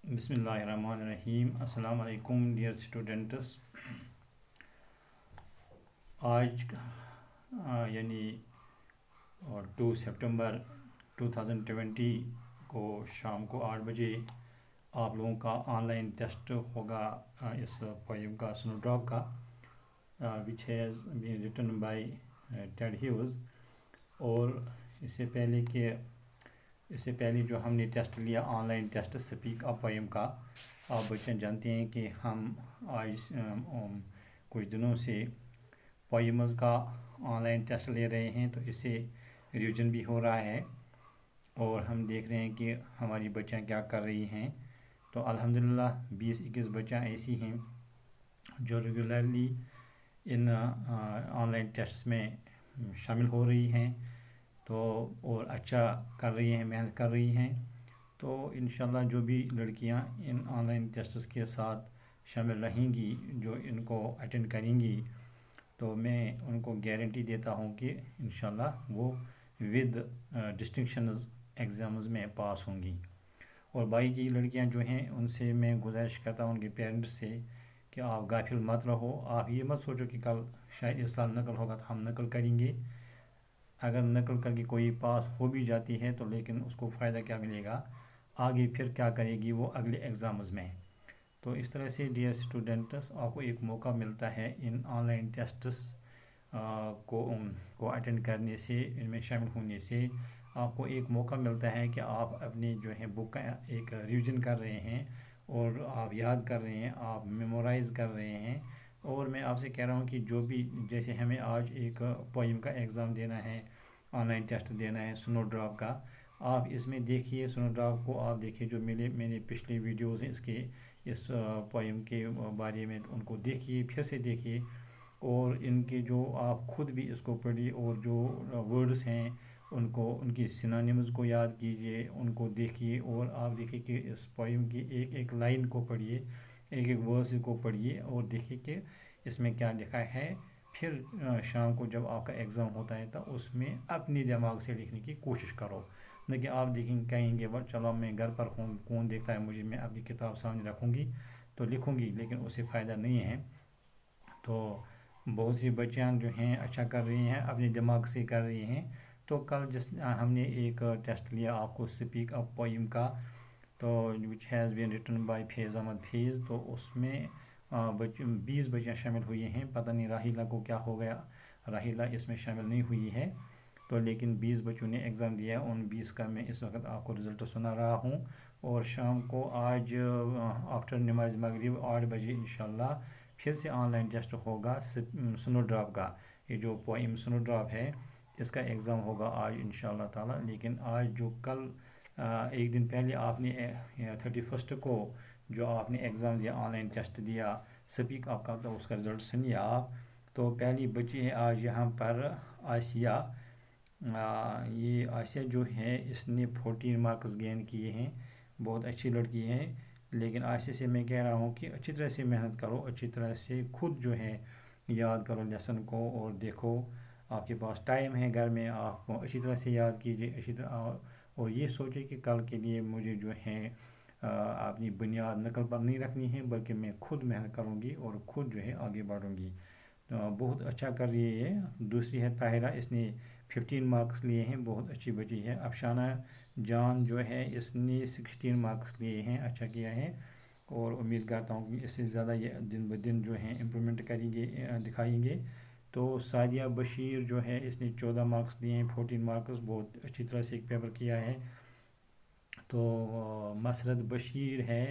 بسم اللہ الرحمن الرحیم۔ السلام علیکم ڈیئر اسٹوڈنٹس۔ آج یعنی 2 سپٹمبر 2020 کو شام کو 8 بجے آپ لوگوں کا آن لائن ٹیسٹ ہوگا اس پوئم کا سنو ڈراپ کا which has been written by Ted Hughes. اور اس سے پہلے جو ہم نے ٹیسٹ لیا online test speak up poem کا، آپ بچے جانتے ہیں کہ ہم آج کچھ دنوں سے پوئمز کا آن لائن ٹیسٹ لے رہے ہیں، تو اس سے ریویژن بھی ہو رہا ہے اور ہم دیکھ رہے ہیں کہ ہماری بچیاں کیا کر رہی ہیں۔ تو الحمدللہ 20-21 بچیاں ایسی ہیں جو regularly in on line tests میں شامل ہو رہی ہیں تو اور اچھا کر رہی ہیں، محنت کر رہی ہیں۔ تو انشاءاللہ جو بھی لڑکیاں ان آن لائن ٹیسٹس کے ساتھ شامل رہیں گی، جو ان کو اٹینڈ کریں گی، تو میں ان کو گارنٹی دیتا ہوں کہ انشاءاللہ وہ ود ڈسٹنکشنز ایگزامز میں پاس ہوں گی۔ اور باقی کی لڑکیاں جو ہیں ان سے میں گزارش کرتا ہوں ان کے پیرنٹس سے کہ آپ غافل مت رہو، آپ یہ مت سوچو کہ کل شاید اس سال نقل ہوگا تو ہم نقل کریں گے۔ اگر نقل کر کے کوئی پاس ہو بھی جاتی ہے تو لیکن اس کو فائدہ کیا ملے گا، آگے پھر کیا کرے گی وہ اگلے ایگزامز میں۔ تو اس طرح سے ڈیئر اسٹوڈنٹس، آپ کو ایک موقع ملتا ہے ان آن لائن ٹیسٹس کو اٹینڈ کرنے سے، ان میں شامل ہونے سے آپ کو ایک موقع ملتا ہے کہ آپ اپنی جو ہے بک کا ایک ریویژن کر رہے ہیں اور آپ یاد کر رہے ہیں، آپ میمورائز کر رہے ہیں۔ اور میں آپ سے کہہ رہا ہوں کہ جو بھی جیسے ہمیں آج ایک پوئم کا ایگزام دینا ہے، آن لائن ٹیسٹ دینا ہے سنو ڈراپ کا، آپ اس میں دیکھیے سنو ڈراپ کو، آپ دیکھیے جو میں نے پچھلی ویڈیوز ہیں اس پوئم کے بارے میں، ان کو دیکھیے، پھر سے دیکھیے اور ان کے جو آپ خود بھی اس کو پڑھیے اور جو ورڈز ہیں ان کی سینونیمز کو یاد کیجئے، ان کو دیکھیے اور آپ دیکھیے کہ اس پوئم کی ایک ایک لائن کو پڑھیے، ایک ایک ورڈز کو پڑھیے اور دیکھیے کہ اس میں کیا لکھا ہے۔ پھر شام کو جب آپ کا ایگزام ہوتا ہے تو اس میں اپنی دماغ سے لکھنے کی کوشش کرو، نہ کہ آپ کہیں گے چلو میں گھر پر ہوں، کون دیکھتا ہے مجھے، میں اپنی کتاب سامنے رکھوں گی تو لکھوں گی، لیکن اس سے فائدہ نہیں ہے۔ تو بہت سی بچیاں جو ہیں اچھا کر رہی ہیں، اپنے دماغ سے کر رہی ہیں۔ تو کل ہم نے ایک ٹیسٹ لیا آپ کو سپیک اپ پوئم کا، تو which has been written by Faiz Ahmad Faiz, تو اس میں 20 بچیاں شامل ہوئی ہیں۔ پتہ نہیں راحیلہ کو کیا ہو گیا، راحیلہ اس میں شامل نہیں ہوئی ہے، تو لیکن 20 بچوں نے ایگزام دیا ہے، ان 20 کا میں اس وقت آپ کو رزلٹ سنا رہا ہوں۔ اور شام کو آج آفٹر نماز مغرب 8 بجے انشاءاللہ پھر سے آن لائن ٹیسٹ ہوگا سنو ڈراپ کا۔ یہ جو پوئم سنو ڈراپ ہے اس کا ایگزام ہوگا آج انشاءاللہ تعالی۔ لیکن آج جو کل ایک دن پہلے آپ نے 31 کو جو آپ نے ایگزام دیا، آن لائن ٹیسٹ دیا سپیک اپ کا، تو اس کا رزلٹ سنیے آپ۔ تو پہلی بچی ہے آج یہاں پر آسیہ۔ یہ آسیہ جو ہے اس نے 14 مارکس گین کیے ہیں، بہت اچھی لڑکی ہے۔ لیکن آسیہ سے میں کہہ رہا ہوں کہ اچھی طرح سے محنت کرو، اچھی طرح سے خود جو ہے یاد کرو لیسن کو، اور دیکھو آپ کے پاس ٹائم ہے گھر میں، آپ کو اچھی طرح سے یاد کیجئے، اچھی طرح، اور یہ سوچے کہ کل کے لیے مجھے جو ہے اپنی بنیاد نقل پر نہیں رکھنی ہے، بلکہ میں خود محنت کروں گی اور خود جو ہے آگے بڑھوں گی۔ بہت اچھا کر رہی ہے۔ دوسری ہے طاہرہ، اس نے 15 مارکس لیے ہیں، بہت اچھی بچی ہے۔ افشانہ جان جو ہے اس نے 16 مارکس لیے ہیں، اچھا کیا ہے، اور امید کرتا ہوں کہ اس سے زیادہ یہ دن بدن جو ہیں امپرومنٹ کریں گے، دکھائیں گے۔ تو سعدیہ بشیر جو ہے اس نے 14 مارکس لیے ہیں، 14 مارکس، بہت اچھی طرح سے ایک پیپر کیا ہے۔ تو مسرت بشیر ہے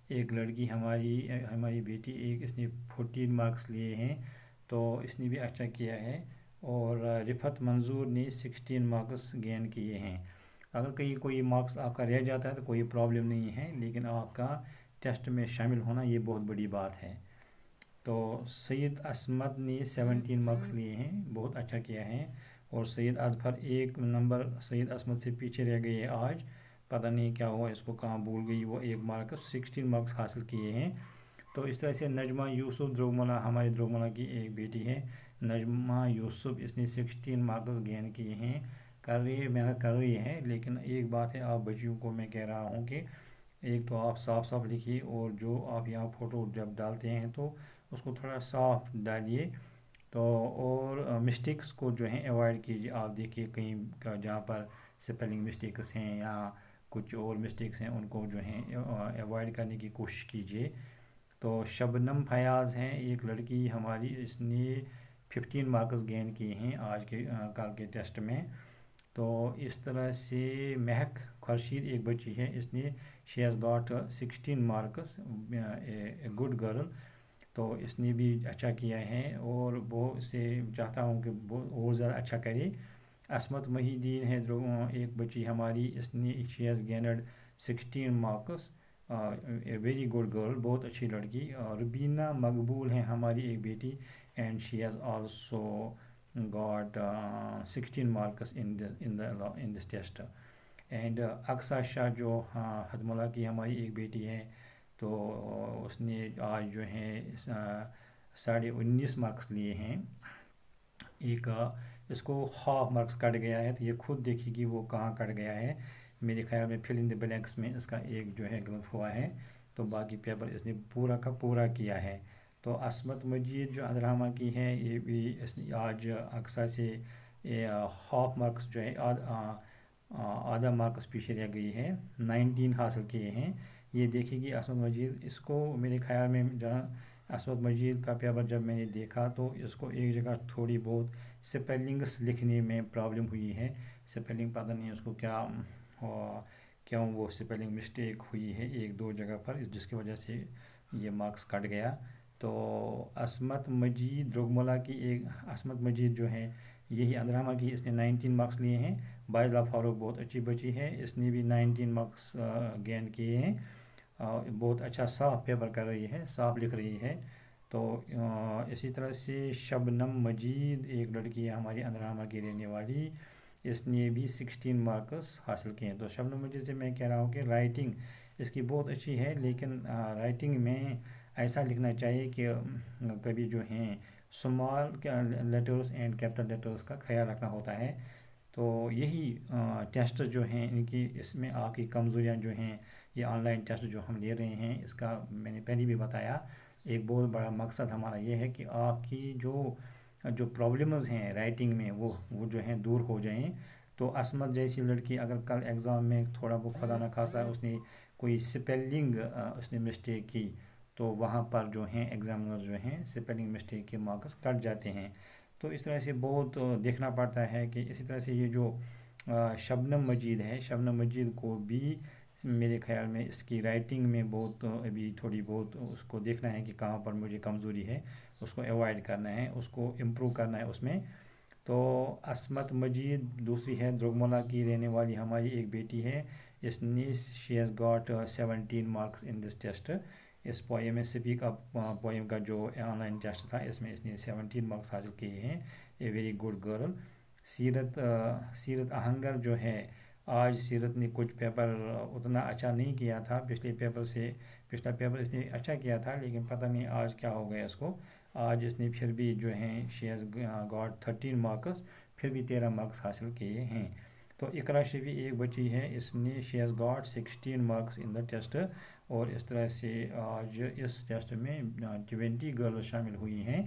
ایک لڑکی ہماری بیٹی، ایک اس نے 14 مارکس لیے ہیں، تو اس نے بھی اچھا کیا ہے۔ اور رفت منظور نے 16 مارکس گین کیے ہیں۔ اگر کہیں کوئی مارکس آپ کا رہ جاتا ہے تو کوئی پرابلم نہیں ہے، لیکن آپ کا ٹیسٹ میں شامل ہونا یہ بہت بڑی بات ہے۔ تو سید عصمت نے 17 مارکس لیے ہیں، بہت اچھا کیا ہے۔ اور سید اظفر ایک نمبر سید عصمت سے پیچھے رہ گئی ہے آج، پتہ نہیں کیا ہوا، اس کو کہاں بھول گئی، وہ 1 مارکس 16 مارکس حاصل کیے ہیں۔ تو اس طرح سے نجمہ یوسف دروگملہ، ہماری دروگملہ کی ایک بیٹی ہے نجمہ یوسف، اس نے 16 مارکس گین کیے ہیں، کر رہی ہے، محنت کر رہی ہے۔ لیکن ایک بات ہے، آپ بچیوں کو میں کہہ رہا ہوں کہ ایک تو آپ صاف صاف لکھیے، اور جو آپ یہاں فوٹو جب ڈالتے ہیں تو اس کو تھوڑا صاف ڈالیے، تو اور مسٹیکس کو جو ہیں ایوائڈ کیجیے۔ آپ دیکھیے کہیں جہاں پر سپیلنگ مسٹیکس ہیں یا کچھ اور مسٹیکس ہیں، ان کو جو ہیں ایوائڈ کرنے کی کوشش کیجیے۔ تو شبنم فیاض ہیں ایک لڑکی ہماری، اس نے 15 مارکس گین کیے ہیں آج کے کل کے ٹیسٹ میں۔ تو اس طرح سے مہک خورشید ایک بچی ہے، اس نے she has got 16 marks, a good girl. تو اس نے بھی اچھا کیا ہے، اور وہ اسے چاہتا ہوں کہ وہ اور زیادہ اچھا کرے۔ عصمت محی الدین ہے ایک بچی ہماری، اس نے she has gained 16 marks, a very good girl, بہت اچھی لڑکی۔ ربینہ مقبول ہیں ہماری ایک بیٹی، and she has also got 16 marks in this test. And Aqsa Shah جو حتمولہ کی ہماری ایک بیٹی ہے، تو اس نے آج جو ہیں 19.5 مارکس لیے ہیں۔ ایک اس کو ہاف مارکس کٹ گیا ہے، تو یہ خود دیکھیے کہ وہ کہاں کٹ گیا ہے۔ میرے خیال میں فل ان دی بلینکس میں اس کا ایک جو ہے غلط ہوا ہے، تو باقی پیپر اس نے پورا کا پورا کیا ہے۔ تو عصمت مجید جو اندرامہ کی ہے، یہ بھی اس نے آج اقصیٰ سے ہاف مارکس جو ہے آدھا مارکس پیچھے رہ گئی ہے، 19 حاصل کیے ہیں۔ یہ دیکھیے کہ عصمت مجید، اس کو میرے خیال میں جہاں عصمت مجید کا پیپر جب میں نے دیکھا تو اس کو ایک جگہ تھوڑی بہت سپیلنگس لکھنے میں پرابلم ہوئی ہے۔ سپیلنگ پتہ نہیں اس کو کیوں وہ سپیلنگ مسٹیک ہوئی ہے ایک دو جگہ پر، جس کی وجہ سے یہ مارکس کٹ گیا۔ تو عصمت مجید رگملہ کی عصمت مجید جو ہے یہی اندرامہ کی، اس نے 19 مارکس لیے ہیں۔ بائزلہ فاروق بہت اچھی بچی ہے، اس نے بھی 19 مارکس گین کیے ہیں۔ بہت اچھا صاف پیپر کر رہی ہے، صاف لکھ رہی ہے۔ تو اسی طرح سے شبنم مجید ایک لڑکی ہے ہماری اندرامہ کی رہنے والی، اس نے بھی 16 مارکس حاصل کیے ہیں۔ تو شبنم مجید سے میں کہہ رہا ہوں کہ رائٹنگ اس کی بہت اچھی ہے، لیکن رائٹنگ میں ایسا لکھنا چاہیے کہ کبھی جو ہیں small letters and capital letters کا خیال رکھنا ہوتا ہے۔ تو یہی ٹیسٹ جو ہیں ان کی، اس میں آپ کی کمزوریاں جو ہیں، یہ آن لائن ٹیسٹ جو ہم لے رہے ہیں، اس کا میں نے پہلے بھی بتایا، ایک بہت بڑا مقصد ہمارا یہ ہے کہ آپ کی جو پرابلمز ہیں رائٹنگ میں وہ جو ہیں دور ہو جائیں۔ تو عصمت جیسی لڑکی اگر کل ایگزام میں تھوڑا بہت خدا نہ خواستہ اس نے کوئی سپیلنگ اس نے مسٹیک کی، تو وہاں پر جو ہیں ایگزامنر جو ہیں سپیلنگ مسٹیک کے مارکس کٹ جاتے ہیں۔ تو اس طرح سے بہت دیکھنا پڑتا ہے کہ اسی طرح سے یہ جو شبنم مجید ہے، شبنم مجید کو بھی میرے خیال میں اس کی رائٹنگ میں بہت ابھی تھوڑی بہت اس کو دیکھنا ہے کہ کہاں پر مجھے کمزوری ہے، اس کو ایوائڈ کرنا ہے، اس کو امپروو کرنا ہے اس میں۔ تو عصمت مجید دوسری ہے، درگملہ کی رہنے والی ہماری ایک بیٹی ہے، اس نے she has got 17 marks in this test. اس پوئم میں اسپیک اپ پوئم کا جو آن لائن ٹیسٹ تھا، اس میں اس نے 17 مارکس حاصل کیے ہیں، اے ویری گڈ گرل۔ سیرت اہنگر جو ہے، آج سیرت نے کچھ پیپر اتنا اچھا نہیں کیا تھا پچھلا پیپر اس نے اچھا کیا تھا، لیکن پتہ نہیں آج کیا ہو گیا اس کو۔ آج اس نے پھر بھی جو ہیں شی ہیز گاٹ 13 مارکس، پھر بھی 13 مارکس حاصل کیے ہیں۔ تو اقرا شفیع ایک بچی ہے، اس نے she has got 16 marks in the test, اور اس طرح سے آج اس ٹیسٹ میں 20 گرلز شامل ہوئی ہیں۔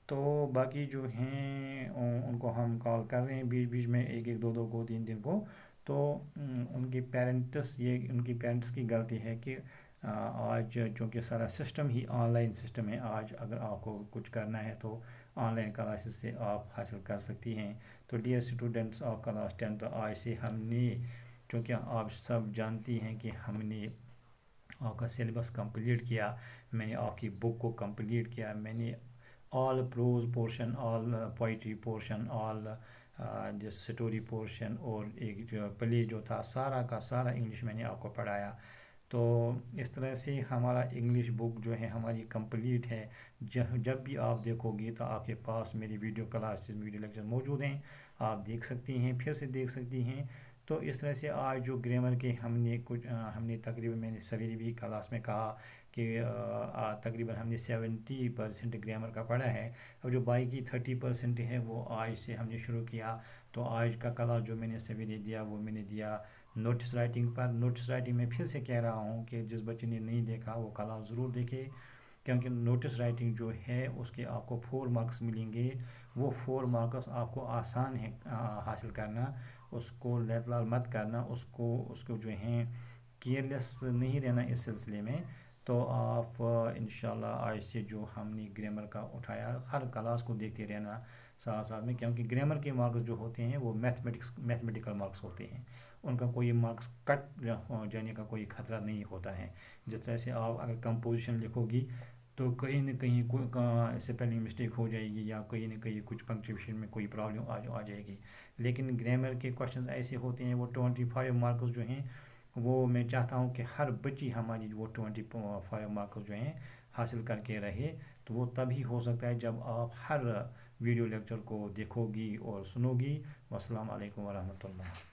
تو باقی جو ہیں ان کو ہم کال کر رہے ہیں بیچ بیچ میں، ایک دو کو 3 کو۔ تو ان کی پیرنٹس کی غلطی ہے کہ آج چونکہ سارا system he on line system ہے، آج اگر آپ کو کچھ کرنا ہے تو آن لائن کلاسز سے آپ حاصل کر سکتی ہیں۔ تو ڈیئر اسٹوڈنٹس آف کلاس 10، آج سے ہم نے، چونکہ آپ سب جانتی ہیں کہ ہم نے آپ کا سلیبس کمپلیٹ کیا، میں نے آپ کی بک کو کمپلیٹ کیا، میں نے آل پروز پورشن، آل پوئٹری پورشن، آل جس اسٹوری پورشن، اور ایک جو پلے جو تھا سارا کا سارا انگلش میں نے آپ کو پڑھایا۔ تو اس طرح سے ہمارا انگلش بک جو ہے ہماری کمپلیٹ ہے۔ جب بھی آپ دیکھو گی تو آپ کے پاس میری ویڈیو کلاسز، ویڈیو لیکچر موجود ہیں، آپ دیکھ سکتی ہیں، پھر سے دیکھ سکتی ہیں۔ تو اس طرح سے آج جو گرامر کے ہم نے تقریباً، میں نے سویرے بھی کلاس میں کہا کہ تقریباً ہم نے 70% گرامر کا پڑھا ہے، اور جو باقی 30% ہے وہ آج سے ہم نے شروع کیا۔ تو آج کا کلاس جو میں نے سویرے دیا وہ میں نے دیا نوٹس رائٹنگ پر۔ نوٹس رائٹنگ میں پھر سے کہہ رہا ہوں کہ جس بچے نے نہیں دیکھا وہ کلاس ضرور دیکھے، کیونکہ نوٹس رائٹنگ جو ہے اس کے آپ کو 4 مارکس ملیں گے۔ وہ 4 مارکس آپ کو آسان ہے حاصل کرنا، اس کو لیت لال مت کرنا، اس کو جو ہیں کیئرلیس نہیں رہنا اس سلسلے میں۔ تو آپ انشاءاللہ آج سے جو ہم نے گرامر کا اٹھایا، ہر کلاس کو دیکھتے رہنا ساتھ ساتھ میں، کیونکہ گرامر کے مارکس جو ہوتے ہیں وہ میتھمیٹیکل مارکس ہوتے ہیں، ان کا کوئی مارکس کٹ جانے کا کوئی خطرہ نہیں ہوتا ہے۔ جس طرح سے آپ اگر کمپوزیشن لکھو گی تو کہیں نہ کہیں اسپیلنگ مسٹیک ہو جائے گی، یا کہیں نہ کہیں کچھ پنکچویشن میں کوئی پرابلم آ جائے گی، لیکن گرامر کے کوشچنز ایسے ہوتے ہیں، وہ 25 مارکس جو ہیں وہ میں چاہتا ہوں کہ ہر بچی ہماری وہ 25 مارکس جو ہیں حاصل کر کے رہے۔ تو وہ تبھی ہو سکتا ہے جب آپ ہر ویڈیو لیکچر کو دیکھو گی اور سنو گی۔ والسلام علیکم ورحمۃ اللہ۔